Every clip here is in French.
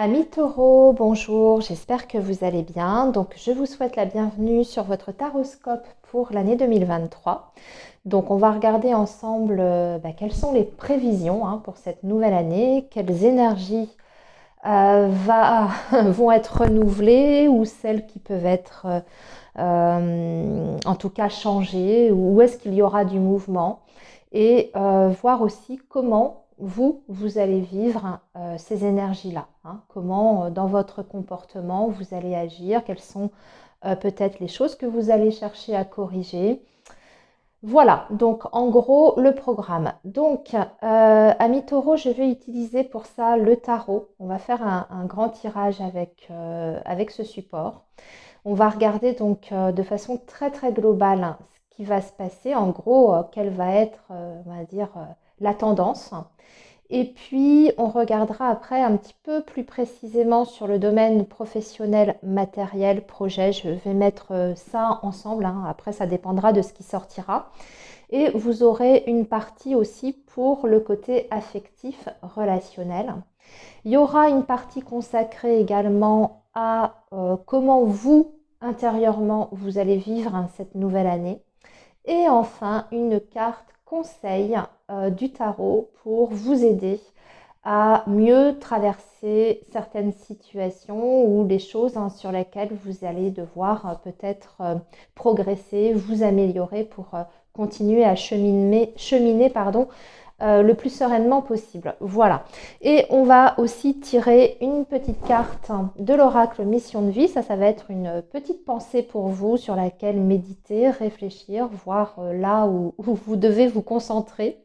Amis taureaux, bonjour, j'espère que vous allez bien. Donc, je vous souhaite la bienvenue sur votre taroscope pour l'année 2023. Donc, on va regarder ensemble quelles sont les prévisions pour cette nouvelle année, quelles énergies vont être renouvelées ou celles qui peuvent être en tout cas changées, ou où est-ce qu'il y aura du mouvement et voir aussi comment vous allez vivre ces énergies-là. Comment dans votre comportement vous allez agir, quelles sont peut-être les choses que vous allez chercher à corriger. Voilà, donc en gros le programme. Donc, amis taureaux, je vais utiliser pour ça le tarot. On va faire un grand tirage avec ce support. On va regarder donc de façon très très globale ce qui va se passer, en gros, quelle va être, on va dire, la tendance. Et puis, on regardera après un petit peu plus précisément sur le domaine professionnel, matériel, projet. Je vais mettre ça ensemble. Après, ça dépendra de ce qui sortira. Et vous aurez une partie aussi pour le côté affectif, relationnel. Il y aura une partie consacrée également à comment vous, intérieurement, vous allez vivre cette nouvelle année. Et enfin, une carte conseil du tarot pour vous aider à mieux traverser certaines situations ou les choses sur lesquelles vous allez devoir peut-être progresser, vous améliorer pour continuer à cheminer le plus sereinement possible. Voilà. Et on va aussi tirer une petite carte de l'oracle Mission de vie. Ça va être une petite pensée pour vous sur laquelle méditer, réfléchir, voir là où vous devez vous concentrer.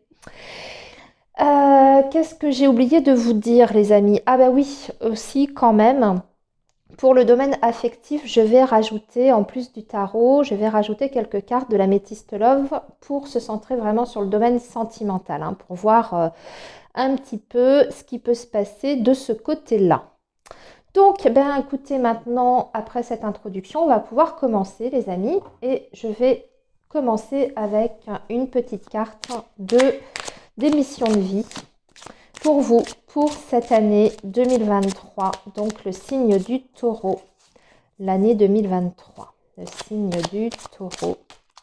Qu'est-ce que j'ai oublié de vous dire, les amis? Ah bah oui, aussi quand même, pour le domaine affectif, je vais rajouter, en plus du tarot, je vais rajouter quelques cartes de la Métiste Love pour se centrer vraiment sur le domaine sentimental, pour voir un petit peu ce qui peut se passer de ce côté-là. Donc, écoutez, maintenant, après cette introduction, on va pouvoir commencer, les amis, et je vais commencer avec une petite carte des missions de vie pour vous, pour cette année 2023, donc le signe du taureau, l'année 2023, le signe du taureau,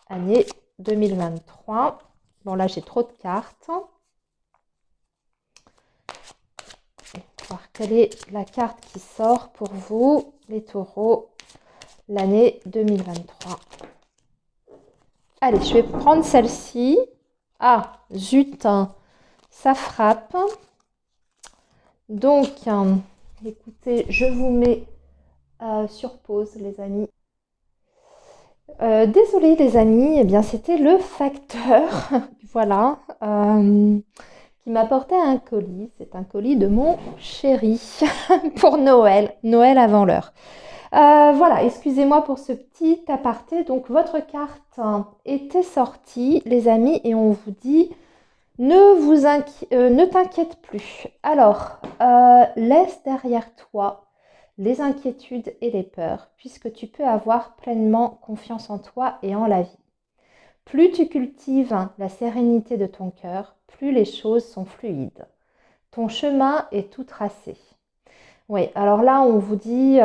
année 2023. Bon, là, j'ai trop de cartes. On va voir quelle est la carte qui sort pour vous, les taureaux, l'année 2023. Allez, je vais prendre celle-ci. Ah, zut, ça frappe. Donc, écoutez, je vous mets sur pause, les amis. Désolée, les amis, eh bien, c'était le facteur, voilà, qui m'apportait un colis. C'est un colis de mon chéri pour Noël, Noël avant l'heure. Voilà, excusez-moi pour ce petit aparté. Donc, votre carte était sortie, les amis, et on vous dit ne t'inquiète plus. Alors, laisse derrière toi les inquiétudes et les peurs, puisque tu peux avoir pleinement confiance en toi et en la vie. Plus tu cultives la sérénité de ton cœur, plus les choses sont fluides. Ton chemin est tout tracé. Oui, alors là, on vous dit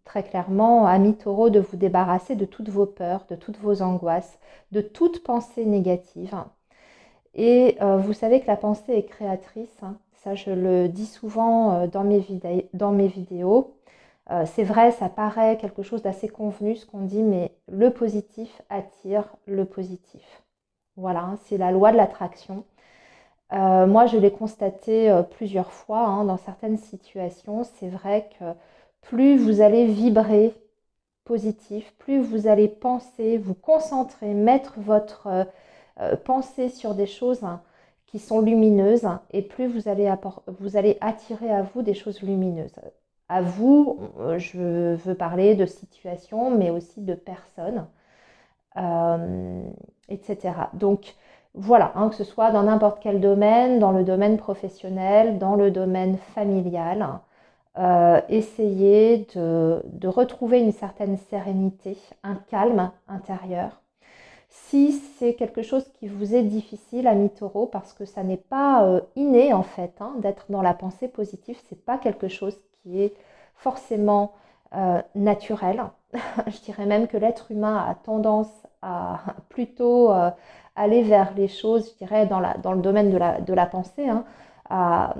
très clairement, amis taureaux, de vous débarrasser de toutes vos peurs, de toutes vos angoisses, de toute pensée négative. Et vous savez que la pensée est créatrice. Ça, je le dis souvent dans mes vidéos. C'est vrai, ça paraît quelque chose d'assez convenu ce qu'on dit, mais le positif attire le positif. Voilà, c'est la loi de l'attraction. Moi, je l'ai constaté plusieurs fois dans certaines situations. C'est vrai que plus vous allez vibrer positif, plus vous allez penser, vous concentrer, mettre votre pensée sur des choses qui sont lumineuses, et plus vous allez attirer à vous des choses lumineuses. À vous, je veux parler de situations, mais aussi de personnes, etc. Donc, voilà, que ce soit dans n'importe quel domaine, dans le domaine professionnel, dans le domaine familial, essayez de retrouver une certaine sérénité, un calme intérieur. Si c'est quelque chose qui vous est difficile, ami Taureau, parce que ça n'est pas inné en fait, hein, d'être dans la pensée positive, c'est pas quelque chose qui est forcément naturel. Je dirais même que l'être humain a tendance à plutôt aller vers les choses, je dirais, dans le domaine de la pensée, hein, à,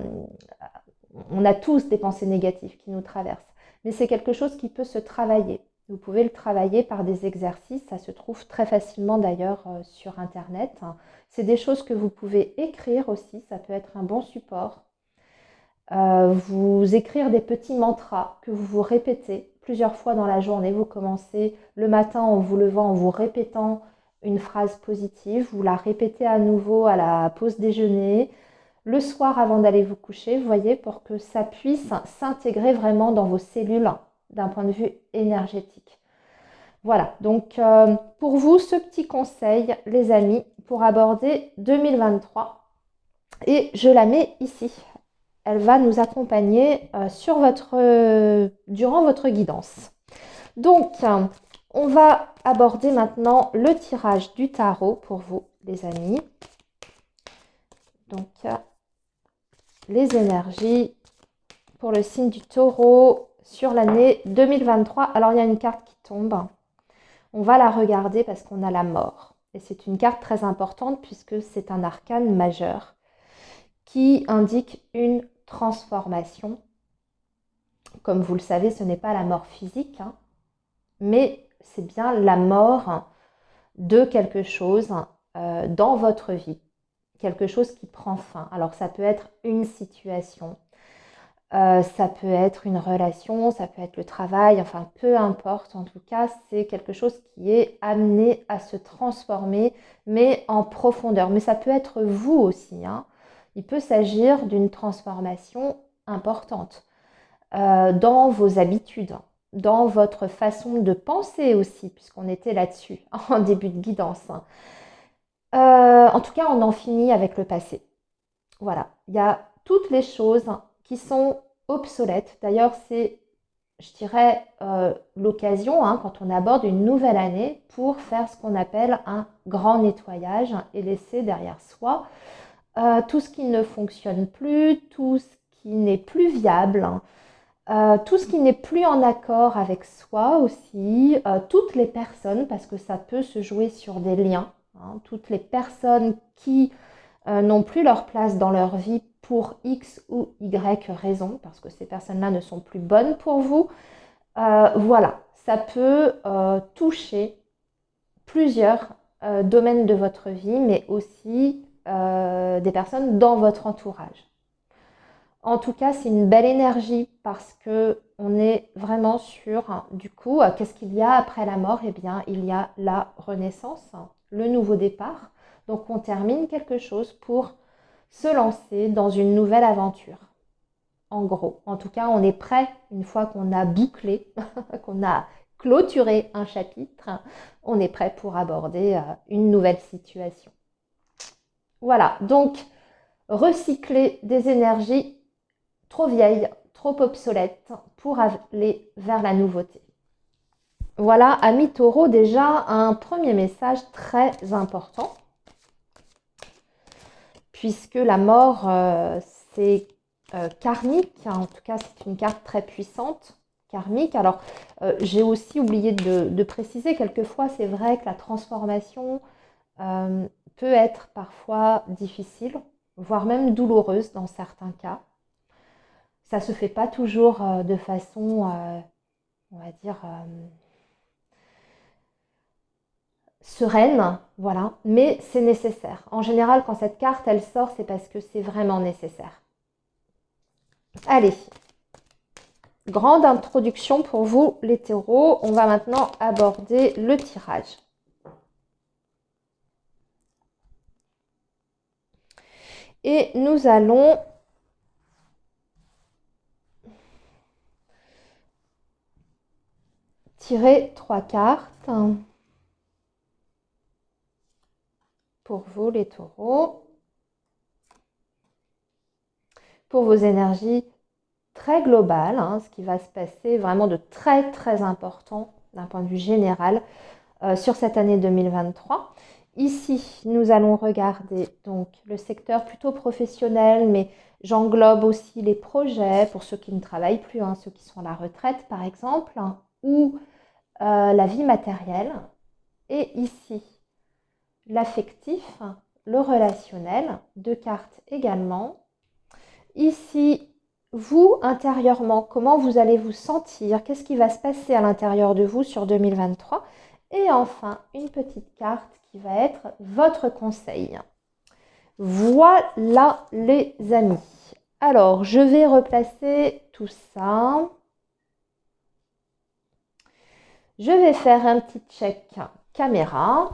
on a tous des pensées négatives qui nous traversent, mais c'est quelque chose qui peut se travailler. Vous pouvez le travailler par des exercices, ça se trouve très facilement d'ailleurs sur Internet. C'est des choses que vous pouvez écrire aussi, ça peut être un bon support. Vous écrire des petits mantras que vous vous répétez plusieurs fois dans la journée. Vous commencez le matin en vous levant, en vous répétant une phrase positive, vous la répétez à nouveau à la pause déjeuner, le soir avant d'aller vous coucher, vous voyez, pour que ça puisse s'intégrer vraiment dans vos cellules d'un point de vue énergétique. Voilà, donc pour vous, ce petit conseil, les amis, pour aborder 2023. Et je la mets ici. Elle va nous accompagner durant votre guidance. Donc, on va aborder maintenant le tirage du tarot pour vous, les amis. Donc, les énergies pour le signe du taureau sur l'année 2023. Alors, il y a une carte qui tombe. On va la regarder parce qu'on a la mort. Et c'est une carte très importante puisque c'est un arcane majeur qui indique une transformation. Comme vous le savez, ce n'est pas la mort physique, hein, mais c'est bien la mort de quelque chose dans votre vie. Quelque chose qui prend fin. Alors ça peut être une situation, ça peut être une relation, ça peut être le travail, enfin peu importe. En tout cas, c'est quelque chose qui est amené à se transformer, mais en profondeur. Mais ça peut être vous aussi, hein. Il peut s'agir d'une transformation importante dans vos habitudes, dans votre façon de penser aussi, puisqu'on était là-dessus en début de guidance. En tout cas, on en finit avec le passé. Voilà, il y a toutes les choses qui sont obsolètes. D'ailleurs, c'est, je dirais, l'occasion, hein, quand on aborde une nouvelle année, pour faire ce qu'on appelle un grand nettoyage et laisser derrière soi tout ce qui ne fonctionne plus, tout ce qui n'est plus viable, tout ce qui n'est plus en accord avec soi aussi, toutes les personnes, parce que ça peut se jouer sur des liens, hein, toutes les personnes qui n'ont plus leur place dans leur vie pour X ou Y raison, parce que ces personnes-là ne sont plus bonnes pour vous. Voilà, ça peut toucher plusieurs domaines de votre vie, mais aussi des personnes dans votre entourage. En tout cas, c'est une belle énergie parce que on est vraiment sur, du coup, qu'est-ce qu'il y a après la mort? Eh bien, il y a la renaissance, le nouveau départ. Donc, on termine quelque chose pour se lancer dans une nouvelle aventure. En gros, en tout cas, on est prêt, une fois qu'on a bouclé, qu'on a clôturé un chapitre, on est prêt pour aborder une nouvelle situation. Voilà, donc recycler des énergies trop vieille, trop obsolète pour aller vers la nouveauté. Voilà, ami Taureau, déjà un premier message très important, puisque la mort, c'est karmique, hein, en tout cas c'est une carte très puissante, karmique. Alors, j'ai aussi oublié de préciser, quelquefois c'est vrai que la transformation peut être parfois difficile, voire même douloureuse dans certains cas. Ça ne se fait pas toujours de façon, on va dire, sereine, voilà, mais c'est nécessaire. En général, quand cette carte, elle sort, c'est parce que c'est vraiment nécessaire. Allez, grande introduction pour vous, les taureaux. On va maintenant aborder le tirage. Et nous allons tirer 3 cartes pour vous, les taureaux, pour vos énergies très globales, hein, ce qui va se passer vraiment de très très important d'un point de vue général sur cette année 2023. Ici, nous allons regarder donc le secteur plutôt professionnel, mais j'englobe aussi les projets pour ceux qui ne travaillent plus, hein, ceux qui sont à la retraite par exemple, hein, ou la vie matérielle. Et ici, l'affectif, le relationnel, 2 cartes également. Ici, vous, intérieurement, comment vous allez vous sentir? Qu'est-ce qui va se passer à l'intérieur de vous sur 2023? Et enfin, une petite carte qui va être votre conseil. Voilà les amis. Alors, je vais replacer tout ça. Je vais faire un petit check caméra.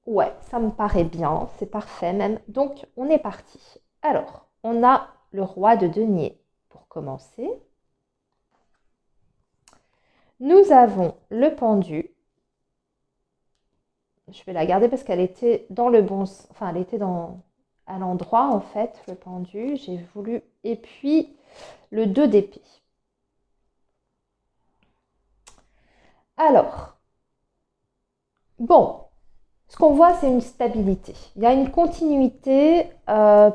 Ouais, ça me paraît bien, c'est parfait même. Donc, on est parti. Alors, on a le roi de denier pour commencer. Nous avons le pendu. Je vais la garder parce qu'elle était dans le bon... Enfin, elle était à l'endroit, en fait, le pendu. J'ai voulu... Et puis, le 2 d'épée. Alors, bon, ce qu'on voit, c'est une stabilité. Il y a une continuité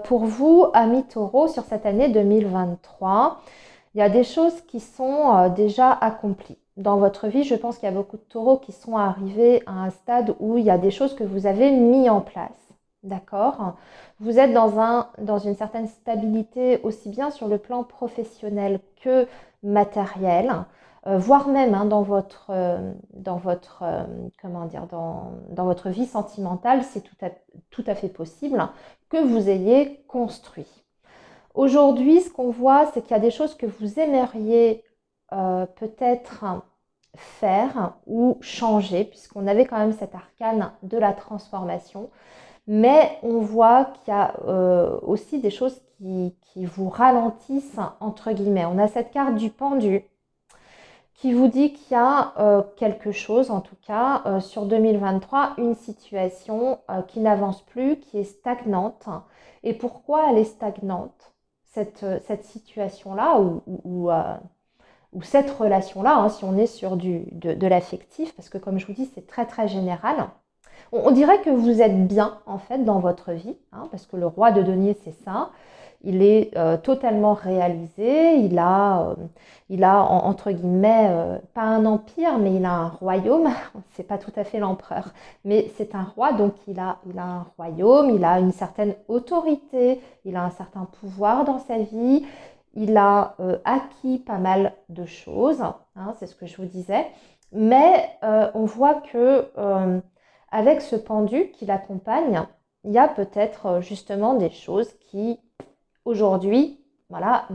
pour vous, amis taureaux, sur cette année 2023. Il y a des choses qui sont déjà accomplies. Dans votre vie, je pense qu'il y a beaucoup de taureaux qui sont arrivés à un stade où il y a des choses que vous avez mis en place. D'accord? Vous êtes dans une certaine stabilité aussi bien sur le plan professionnel que matériel, voire même hein, comment dire, dans votre vie sentimentale, c'est tout à fait possible que vous ayez construit. Aujourd'hui, ce qu'on voit, c'est qu'il y a des choses que vous aimeriez peut-être faire ou changer, puisqu'on avait quand même cet arcane de la transformation. Mais on voit qu'il y a aussi des choses qui vous ralentissent, entre guillemets. On a cette carte du pendu qui vous dit qu'il y a quelque chose, en tout cas, sur 2023, une situation qui n'avance plus, qui est stagnante. Et pourquoi elle est stagnante, cette situation-là, ou cette relation-là, hein, si on est sur de l'affectif, parce que comme je vous dis, c'est très très général. On dirait que vous êtes bien, en fait, dans votre vie, hein, parce que le roi de denier, c'est ça. Il est totalement réalisé, entre guillemets, pas un empire, mais il a un royaume. C'est pas tout à fait l'empereur, mais c'est un roi, donc il a un royaume, il a une certaine autorité, il a un certain pouvoir dans sa vie, il a acquis pas mal de choses, hein, c'est ce que je vous disais, mais on voit que avec ce pendu qui l'accompagne, il y a peut-être justement des choses qui aujourd'hui, voilà,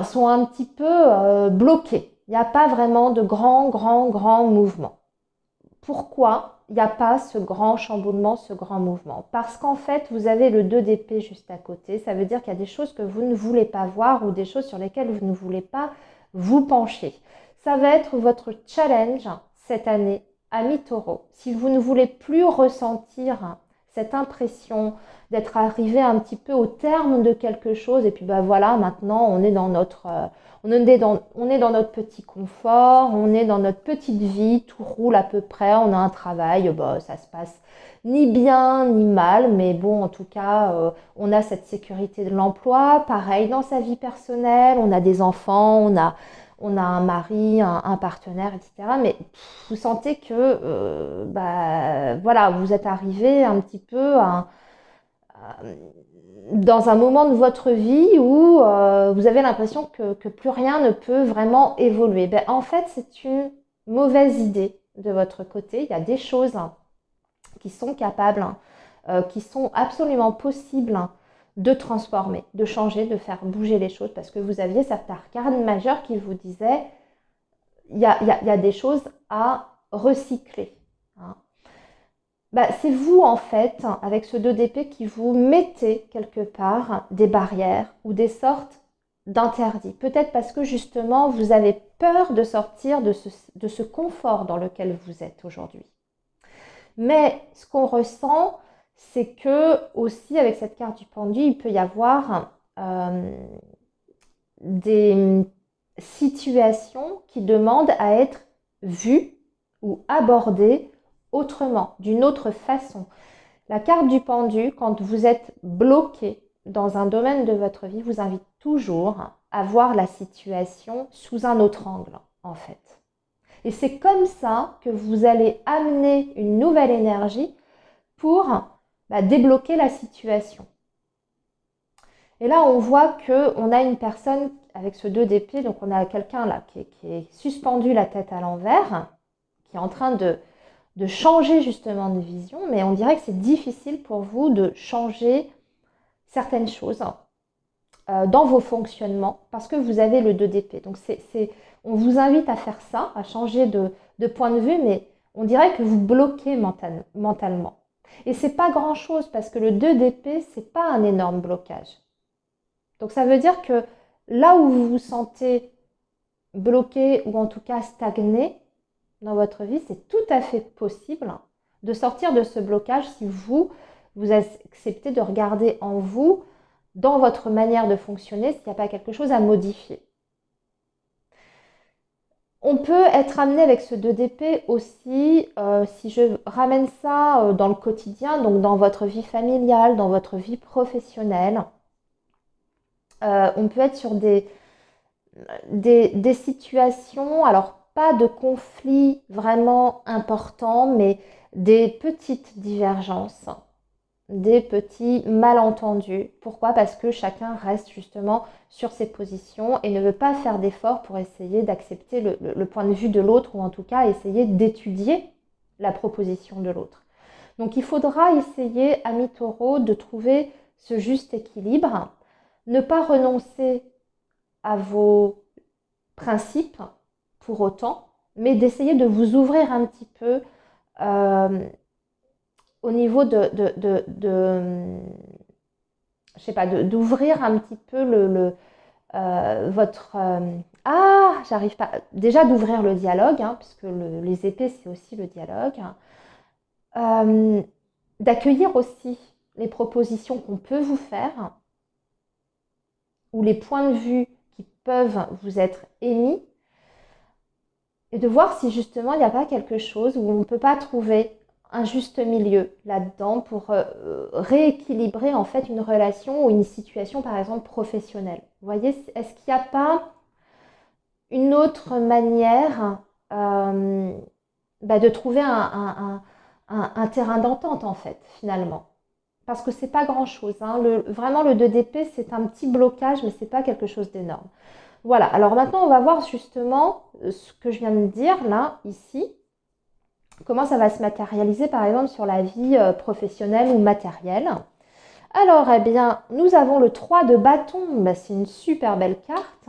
sont un petit peu bloquées. Il n'y a pas vraiment de grand mouvement. Pourquoi il n'y a pas ce grand chamboulement, ce grand mouvement? Parce qu'en fait, vous avez le 2 d'épée juste à côté. Ça veut dire qu'il y a des choses que vous ne voulez pas voir ou des choses sur lesquelles vous ne voulez pas vous pencher. Ça va être votre challenge cette année, amis taureaux. Si vous ne voulez plus ressentir cette impression d'être arrivé un petit peu au terme de quelque chose et puis voilà, maintenant on est dans notre on est dans notre petit confort, on est dans notre petite vie, tout roule à peu près, on a un travail, ça se passe ni bien ni mal, mais bon, en tout cas, on a cette sécurité de l'emploi. Pareil dans sa vie personnelle, on a des enfants, on a un mari, un partenaire, etc. Mais vous sentez que, voilà, vous êtes arrivé un petit peu dans un moment de votre vie où vous avez l'impression que plus rien ne peut vraiment évoluer. En fait, c'est une mauvaise idée de votre côté. Il y a des choses qui sont capables, qui sont absolument possibles de transformer, de changer, de faire bouger les choses, parce que vous aviez cet arcane majeur qui vous disait il y a des choses à recycler. Hein. C'est vous en fait, avec ce 2 d'épée, qui vous mettez quelque part des barrières ou des sortes d'interdits. Peut-être parce que justement, vous avez peur de sortir de ce confort dans lequel vous êtes aujourd'hui. Mais ce qu'on ressent, c'est que aussi avec cette carte du pendu, il peut y avoir des situations qui demandent à être vues, ou aborder autrement, d'une autre façon. La carte du pendu, quand vous êtes bloqué dans un domaine de votre vie, vous invite toujours à voir la situation sous un autre angle, en fait. Et c'est comme ça que vous allez amener une nouvelle énergie pour débloquer la situation. Et là, on voit qu'on a une personne avec ce 2 d'épée, donc on a quelqu'un là qui est suspendu la tête à l'envers, qui est en train de changer justement de vision, mais on dirait que c'est difficile pour vous de changer certaines choses dans vos fonctionnements parce que vous avez le 2 d'épée. Donc on vous invite à faire ça, à changer de point de vue, mais on dirait que vous bloquez mentalement. Et c'est pas grand chose parce que le 2 d'épée, c'est pas un énorme blocage. Donc ça veut dire que là où vous vous sentez bloqué ou en tout cas stagné dans votre vie, c'est tout à fait possible de sortir de ce blocage si vous acceptez de regarder en vous, dans votre manière de fonctionner, s'il n'y a pas quelque chose à modifier. On peut être amené avec ce 2 d'épée aussi, si je ramène ça dans le quotidien, donc dans votre vie familiale, dans votre vie professionnelle. On peut être sur des situations, alors pas de conflits vraiment importants, mais des petites divergences, des petits malentendus. Pourquoi? Parce que chacun reste justement sur ses positions et ne veut pas faire d'efforts pour essayer d'accepter le point de vue de l'autre ou en tout cas essayer d'étudier la proposition de l'autre. Donc il faudra essayer, amis taureaux, de trouver ce juste équilibre, ne pas renoncer à vos principes pour autant, mais d'essayer de vous ouvrir un petit peu au niveau je sais pas, d'ouvrir un petit peu votre... j'arrive pas... Déjà d'ouvrir le dialogue, puisque les épées, c'est aussi le dialogue. D'accueillir aussi les propositions qu'on peut vous faire ou les points de vue qui peuvent vous être émis et de voir si justement il n'y a pas quelque chose où on ne peut pas trouver un juste milieu là-dedans pour rééquilibrer en fait une relation ou une situation par exemple professionnelle. Vous voyez, est-ce qu'il n'y a pas une autre manière de trouver un terrain d'entente en fait finalement? Parce que c'est pas grand-chose. Vraiment, le 2 d'épée, c'est un petit blocage, mais c'est pas quelque chose d'énorme. Voilà, alors maintenant, on va voir justement ce que je viens de dire là, ici. Comment ça va se matérialiser, par exemple, sur la vie professionnelle ou matérielle. Alors, eh bien, nous avons le 3 de bâton. C'est une super belle carte.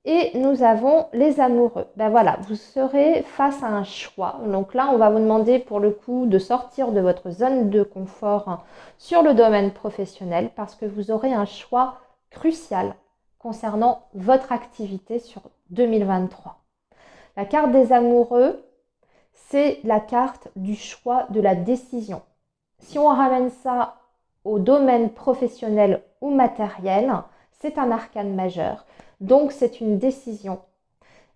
Et nous avons les amoureux. Voilà, vous serez face à un choix. Donc là, on va vous demander pour le coup de sortir de votre zone de confort sur le domaine professionnel parce que vous aurez un choix crucial concernant votre activité sur 2023. La carte des amoureux, c'est la carte du choix de la décision. Si on ramène ça au domaine professionnel ou matériel, c'est un arcane majeur. Donc, c'est une décision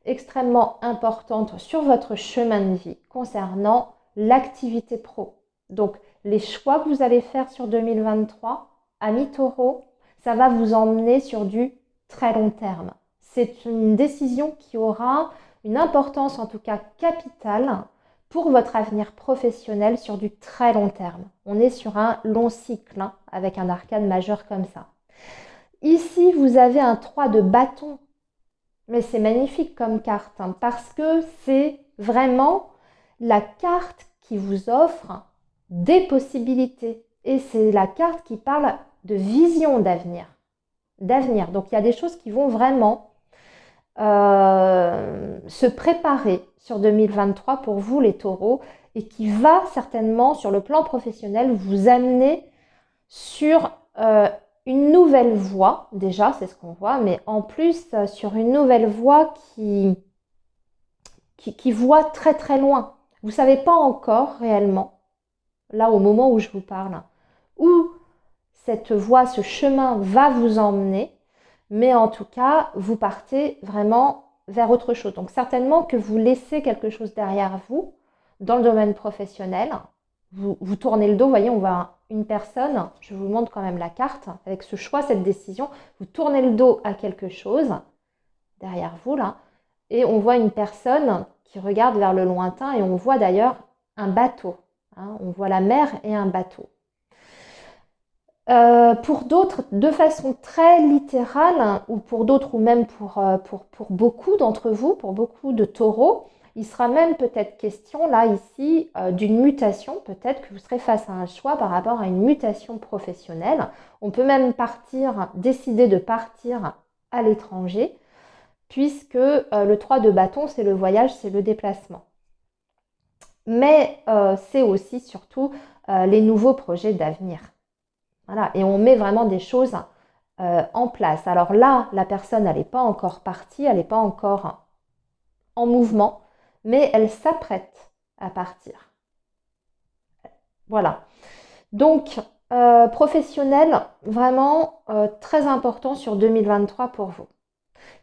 extrêmement importante sur votre chemin de vie concernant l'activité pro. Donc, les choix que vous allez faire sur 2023, amis taureaux, ça va vous emmener sur du très long terme. C'est une décision qui aura une importance, en tout cas capitale, pour votre avenir professionnel sur du très long terme. On est sur un long cycle avec un arcane majeur comme ça. Ici, vous avez un 3 de bâton. Mais c'est magnifique comme carte parce que c'est vraiment la carte qui vous offre des possibilités. Et c'est la carte qui parle de vision d'avenir. Donc il y a des choses qui vont vraiment se préparer sur 2023 pour vous les taureaux et qui va certainement sur le plan professionnel vous amener sur une nouvelle voie, déjà c'est ce qu'on voit, mais en plus sur une nouvelle voie qui voit très très loin. Vous ne savez pas encore réellement, là au moment où je vous parle, où cette voie, ce chemin va vous emmener, mais en tout cas, vous partez vraiment vers autre chose. Donc certainement que vous laissez quelque chose derrière vous dans le domaine professionnel. Vous tournez le dos, vous voyez, on voit une personne, je vous montre quand même la carte, avec ce choix, cette décision, vous tournez le dos à quelque chose derrière vous là, et on voit une personne qui regarde vers le lointain et on voit d'ailleurs un bateau. Hein, on voit la mer et un bateau. Pour d'autres, de façon très littérale, ou pour d'autres, ou même pour beaucoup d'entre vous, pour beaucoup de taureaux, il sera même peut-être question, là, ici, d'une mutation. Peut-être que vous serez face à un choix par rapport à une mutation professionnelle. On peut même décider de partir à l'étranger, puisque le 3 de bâton, c'est le voyage, c'est le déplacement. Mais c'est aussi, surtout, les nouveaux projets d'avenir. Voilà, et on met vraiment des choses en place. Alors là, la personne, elle n'est pas encore partie, elle n'est pas encore en mouvement, mais elle s'apprête à partir. Voilà. Donc, professionnel, vraiment très important sur 2023 pour vous.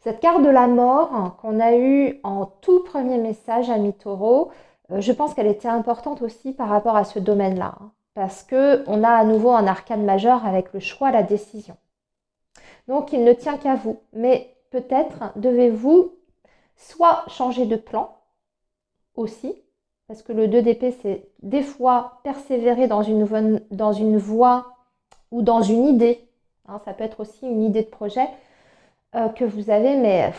Cette carte de la mort qu'on a eue en tout premier message, amis taureaux, je pense qu'elle était importante aussi par rapport à ce domaine-là. Parce qu'on a à nouveau un arcane majeur avec le choix, la décision. Donc, il ne tient qu'à vous. Mais peut-être devez-vous soit changer de plan aussi, parce que le 2 d'épée, c'est des fois persévérer dans une voie ou dans une idée. Hein, ça peut être aussi une idée de projet que vous avez, mais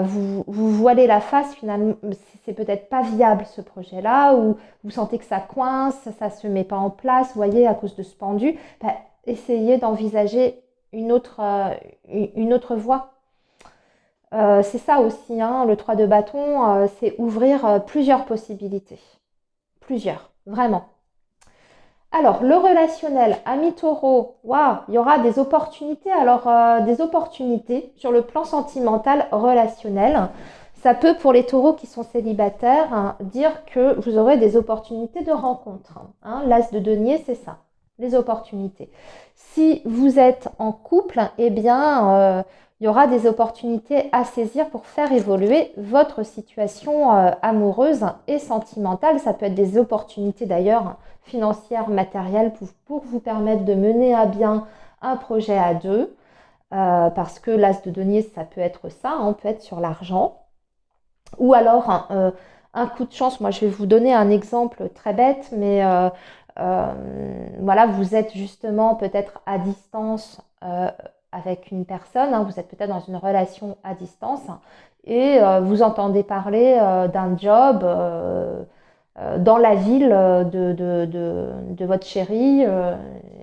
vous voilez la face, finalement, c'est peut-être pas viable ce projet-là, ou vous sentez que ça coince, ça se met pas en place, vous voyez, à cause de ce pendu, essayez d'envisager une autre voie. C'est ça aussi, hein, le 3 de bâton, c'est ouvrir plusieurs possibilités. Plusieurs, vraiment. Alors, le relationnel, ami taureau, waouh, il y aura des opportunités. Alors, des opportunités sur le plan sentimental, relationnel. Ça peut, pour les taureaux qui sont célibataires, hein, dire que vous aurez des opportunités de rencontre. Hein. L'as de denier, c'est ça, les opportunités. Si vous êtes en couple, eh bien, il y aura des opportunités à saisir pour faire évoluer votre situation amoureuse et sentimentale. Ça peut être des opportunités d'ailleurs financières, matérielles pour vous permettre de mener à bien un projet à deux. Parce que l'as de denier, ça peut être ça, hein, on peut être sur l'argent. Ou alors un coup de chance. Moi, je vais vous donner un exemple très bête, mais voilà, vous êtes justement peut-être à distance avec une personne, hein, vous êtes peut-être dans une relation à distance et vous entendez parler d'un job dans la ville de votre chéri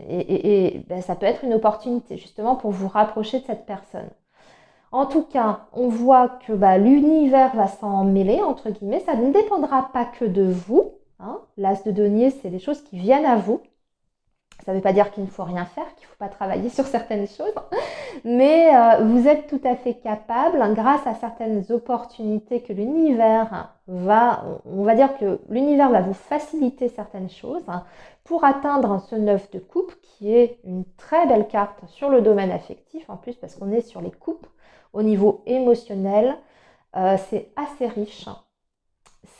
et ben, ça peut être une opportunité justement pour vous rapprocher de cette personne. En tout cas, on voit que l'univers va s'en mêler, entre guillemets. Ça ne dépendra pas que de vous. Hein. L'as de denier, c'est des choses qui viennent à vous. Ça ne veut pas dire qu'il ne faut rien faire, qu'il ne faut pas travailler sur certaines choses. Mais vous êtes tout à fait capable, grâce à certaines opportunités que l'univers on va dire que l'univers va vous faciliter certaines choses pour atteindre ce 9 de coupe, qui est une très belle carte sur le domaine affectif, en plus parce qu'on est sur les coupes. Au niveau émotionnel, c'est assez riche.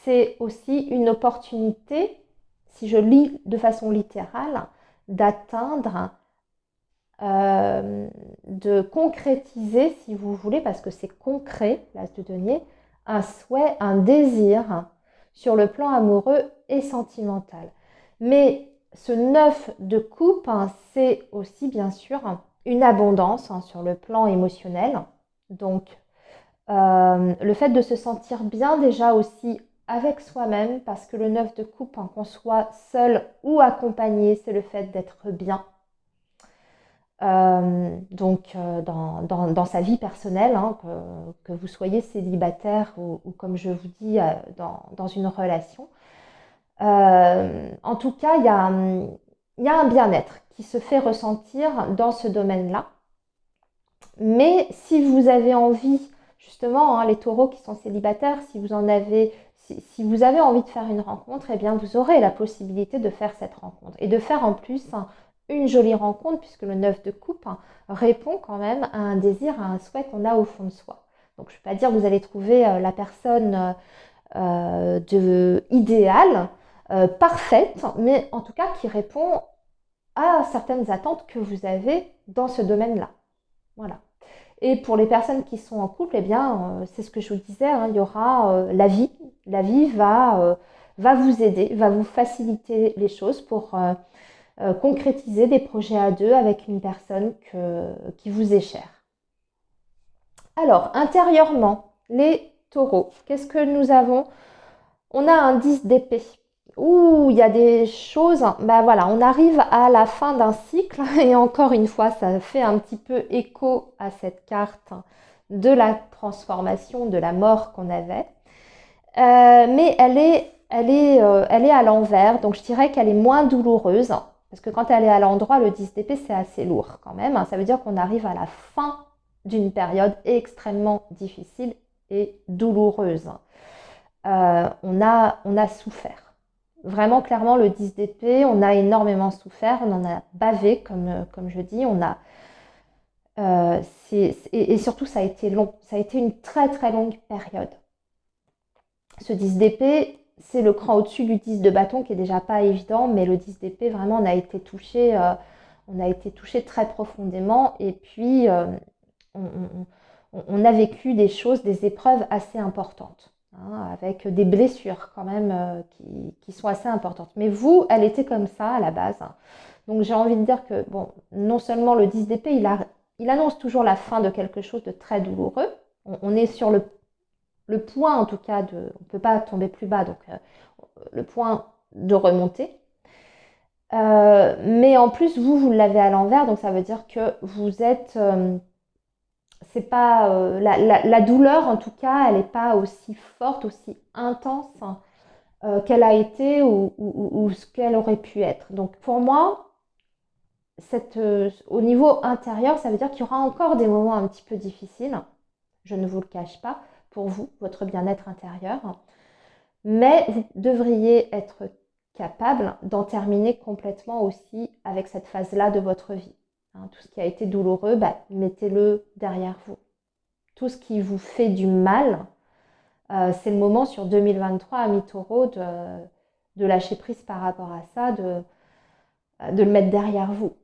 C'est aussi une opportunité, si je lis de façon littérale, d'atteindre, de concrétiser, si vous voulez, parce que c'est concret, l'as de denier, un souhait, un désir sur le plan amoureux et sentimental. Mais ce 9 de coupe, c'est aussi bien sûr une abondance sur le plan émotionnel. Donc, le fait de se sentir bien déjà aussi avec soi-même, parce que le 9 de coupe, qu'on soit seul ou accompagné, c'est le fait d'être bien. Donc, dans sa vie personnelle, hein, que vous soyez célibataire ou comme je vous dis, dans une relation. En tout cas, il y a un bien-être qui se fait ressentir dans ce domaine-là. Mais si vous avez envie, justement, hein, les taureaux qui sont célibataires, si vous avez envie de faire une rencontre, eh bien, vous aurez la possibilité de faire cette rencontre. Et de faire en plus une jolie rencontre, puisque le 9 de coupe répond quand même à un désir, à un souhait qu'on a au fond de soi. Donc je ne vais pas dire que vous allez trouver la personne idéale, parfaite, mais en tout cas qui répond à certaines attentes que vous avez dans ce domaine-là. Voilà. Et pour les personnes qui sont en couple, eh bien, c'est ce que je vous disais, hein, il y aura la vie. La vie va vous aider, va vous faciliter les choses pour concrétiser des projets à deux avec une personne qui vous est chère. Alors, intérieurement, les taureaux, qu'est-ce que nous avons? On a un 10 d'épée. Ouh, il y a des choses, ben voilà, on arrive à la fin d'un cycle et encore une fois, ça fait un petit peu écho à cette carte de la transformation, de la mort qu'on avait. Mais elle est à l'envers, donc je dirais qu'elle est moins douloureuse, parce que quand elle est à l'endroit, le 10 d'épée, c'est assez lourd quand même. Ça veut dire qu'on arrive à la fin d'une période extrêmement difficile et douloureuse. On a souffert. Vraiment, clairement, le 10 d'épée, on a énormément souffert, on en a bavé, comme je dis, et surtout, ça a été long. Ça a été une très, très longue période. Ce 10 d'épée, c'est le cran au-dessus du 10 de bâton qui est déjà pas évident, mais le 10 d'épée, vraiment, on a été touché très profondément. Et puis, on a vécu des choses, des épreuves assez importantes, hein, avec des blessures quand même qui sont assez importantes. Mais vous, elle était comme ça à la base. Donc j'ai envie de dire que, bon, non seulement le 10 d'épée, il annonce toujours la fin de quelque chose de très douloureux. On est sur le point, en tout cas, on ne peut pas tomber plus bas, donc le point de remonter. Mais en plus, vous l'avez à l'envers, donc ça veut dire que vous êtes... c'est pas la douleur, en tout cas, elle n'est pas aussi forte, aussi intense qu'elle a été ou ce qu'elle aurait pu être. Donc pour moi, au niveau intérieur, ça veut dire qu'il y aura encore des moments un petit peu difficiles. Je ne vous le cache pas, pour vous, votre bien-être intérieur. Mais vous devriez être capable d'en terminer complètement aussi avec cette phase-là de votre vie. Hein, tout ce qui a été douloureux, mettez-le derrière vous. Tout ce qui vous fait du mal, c'est le moment sur 2023 à mi-taureau de lâcher prise par rapport à ça, de le mettre derrière vous.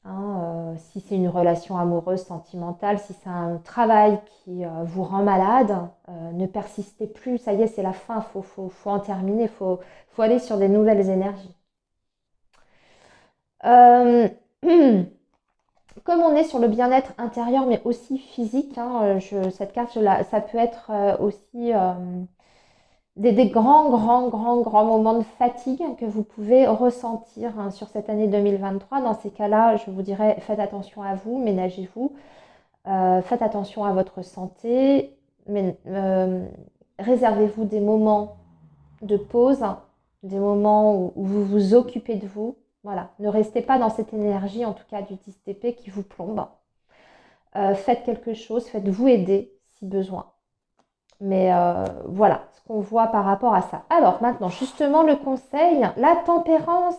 Hein, si c'est une relation amoureuse, sentimentale, si c'est un travail qui vous rend malade, ne persistez plus, ça y est, c'est la fin, faut en terminer, il faut aller sur des nouvelles énergies. Comme on est sur le bien-être intérieur, mais aussi physique, hein, cette carte, ça peut être aussi des grands moments de fatigue que vous pouvez ressentir hein, sur cette année 2023. Dans ces cas-là, je vous dirais, faites attention à vous, ménagez-vous, faites attention à votre santé, réservez-vous des moments de pause, des moments où vous vous occupez de vous. Voilà, ne restez pas dans cette énergie, en tout cas du 10 TP qui vous plombe. Faites quelque chose, faites-vous aider si besoin. Mais voilà ce qu'on voit par rapport à ça. Alors maintenant, justement, le conseil, la tempérance.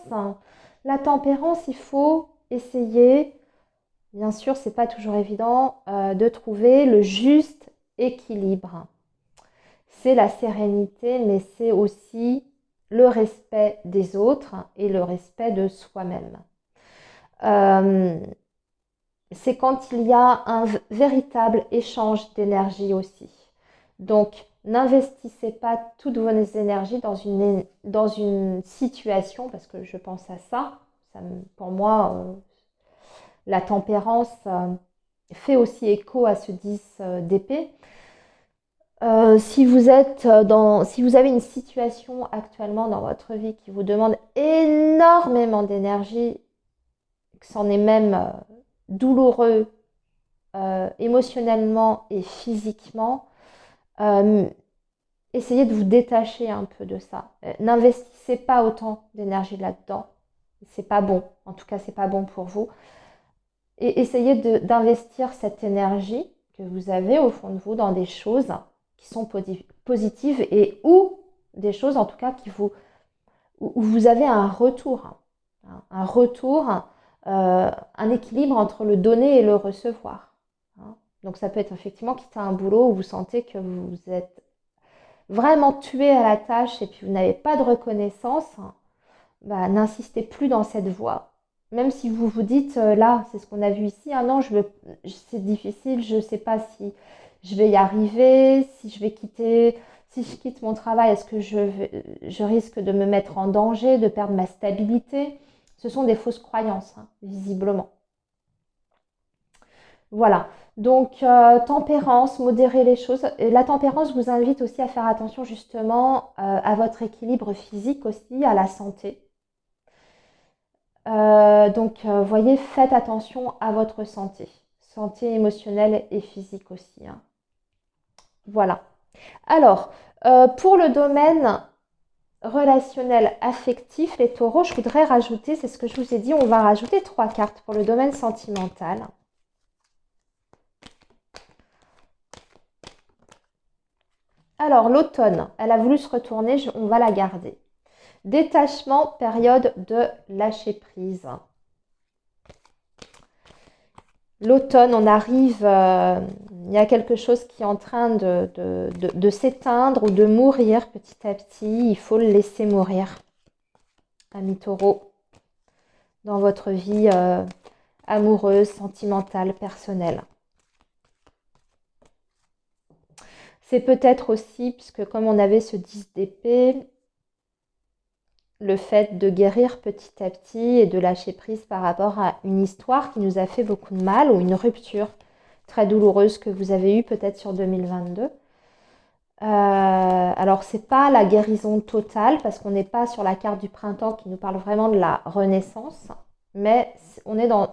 La tempérance, il faut essayer, bien sûr, c'est pas toujours évident, de trouver le juste équilibre. C'est la sérénité, mais c'est aussi le respect des autres et le respect de soi-même. C'est quand il y a un véritable échange d'énergie aussi. Donc, n'investissez pas toutes vos énergies dans une situation, parce que je pense à ça. Pour moi, la tempérance fait aussi écho à ce 10 d'épée. Si vous avez une situation actuellement dans votre vie qui vous demande énormément d'énergie, que c'en est même douloureux émotionnellement et physiquement, essayez de vous détacher un peu de ça. N'investissez pas autant d'énergie là-dedans. C'est pas bon. En tout cas, c'est pas bon pour vous. Et essayez d'investir cette énergie que vous avez au fond de vous dans des choses qui sont positives et ou des choses en tout cas où vous avez un retour. Un équilibre entre le donner et le recevoir. Donc ça peut être effectivement quitter un boulot où vous sentez que vous êtes vraiment tué à la tâche et puis vous n'avez pas de reconnaissance. Bah, n'insistez plus dans cette voie. Même si vous vous dites, là, c'est ce qu'on a vu ici, ah non, c'est difficile, je ne sais pas si je vais y arriver, si je vais quitter, si je quitte mon travail, est-ce que je risque de me mettre en danger, de perdre ma stabilité? Ce sont des fausses croyances, hein, visiblement. Voilà. Donc, tempérance, modérer les choses. Et la tempérance vous invite aussi à faire attention justement à votre équilibre physique aussi, à la santé. Donc, voyez, faites attention à votre santé émotionnelle et physique aussi, hein. Voilà. Alors, pour le domaine relationnel affectif, les taureaux, je voudrais rajouter, c'est ce que je vous ai dit, on va rajouter 3 cartes pour le domaine sentimental. Alors, l'automne, elle a voulu se retourner, on va la garder. Détachement, période de lâcher prise. L'automne, on arrive, il y a quelque chose qui est en train de s'éteindre ou de mourir petit à petit. Il faut le laisser mourir, ami taureau, dans votre vie amoureuse, sentimentale, personnelle. C'est peut-être aussi, puisque comme on avait ce 10 d'épée, le fait de guérir petit à petit et de lâcher prise par rapport à une histoire qui nous a fait beaucoup de mal ou une rupture très douloureuse que vous avez eue peut-être sur 2022. Alors, c'est pas la guérison totale parce qu'on n'est pas sur la carte du printemps qui nous parle vraiment de la renaissance, mais on est dans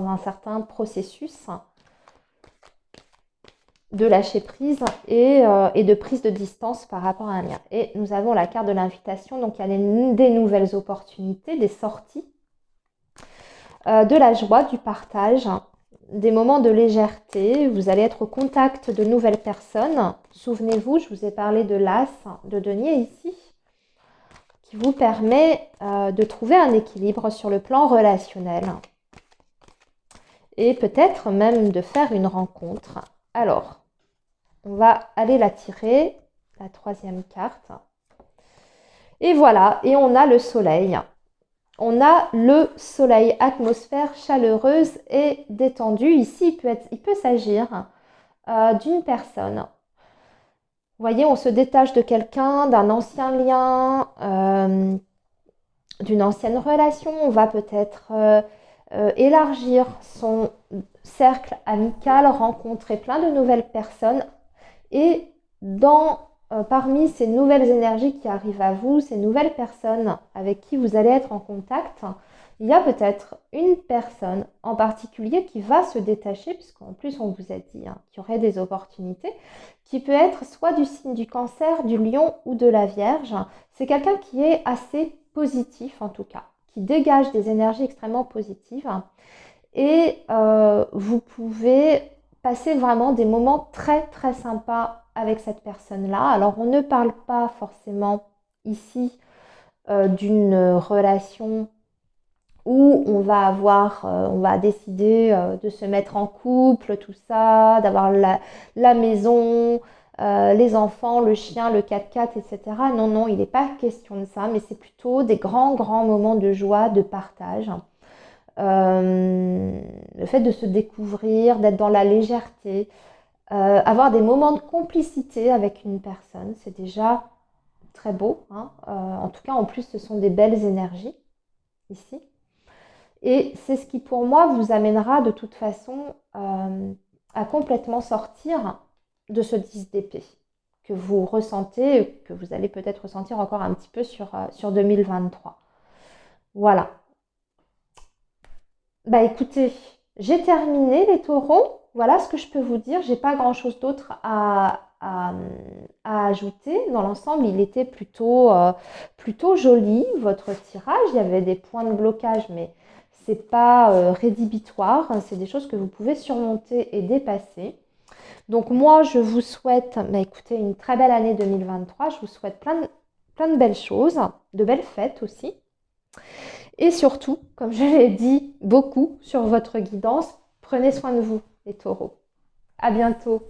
un certain processus de lâcher prise et de prise de distance par rapport à un lien. Et nous avons la carte de l'invitation, donc il y a des nouvelles opportunités, des sorties, de la joie, du partage, des moments de légèreté. Vous allez être au contact de nouvelles personnes. Souvenez-vous, je vous ai parlé de l'as de denier ici, qui vous permet de trouver un équilibre sur le plan relationnel et peut-être même de faire une rencontre. Alors, on va aller la tirer, la 3e carte. Et voilà, et on a le soleil. On a le soleil, atmosphère chaleureuse et détendue. Ici, il peut s'agir d'une personne. Vous voyez, on se détache de quelqu'un, d'un ancien lien, d'une ancienne relation. On va peut-être élargir son cercle amical, rencontrer plein de nouvelles personnes. Et parmi ces nouvelles énergies qui arrivent à vous, ces nouvelles personnes avec qui vous allez être en contact, il y a peut-être une personne en particulier qui va se détacher, puisqu'en plus on vous a dit qu'il y aurait des opportunités, qui peut être soit du signe du Cancer, du Lion ou de la Vierge. C'est quelqu'un qui est assez positif en tout cas, qui dégage des énergies extrêmement positives. Et vous pouvez passer vraiment des moments très très sympas avec cette personne-là. Alors on ne parle pas forcément ici d'une relation où on va décider de se mettre en couple, tout ça, d'avoir la maison, les enfants, le chien, le 4x4, etc. Non, non, il n'est pas question de ça, mais c'est plutôt des grands, grands moments de joie, de partage. Le fait de se découvrir, d'être dans la légèreté, avoir des moments de complicité avec une personne, c'est déjà très beau, hein. En tout cas, en plus, ce sont des belles énergies ici. Et c'est ce qui, pour moi, vous amènera de toute façon à complètement sortir de ce 10 d'épée que vous ressentez, que vous allez peut-être ressentir encore un petit peu sur 2023. Voilà. Bah écoutez, j'ai terminé les taureaux. Voilà ce que je peux vous dire. J'ai pas grand-chose d'autre à ajouter. Dans l'ensemble, il était plutôt joli, votre tirage. Il y avait des points de blocage, mais c'est pas rédhibitoire. C'est des choses que vous pouvez surmonter et dépasser. Donc moi, je vous souhaite, écoutez, une très belle année 2023. Je vous souhaite plein de belles choses, de belles fêtes aussi. Et surtout, comme je l'ai dit beaucoup sur votre guidance, prenez soin de vous, les taureaux. À bientôt.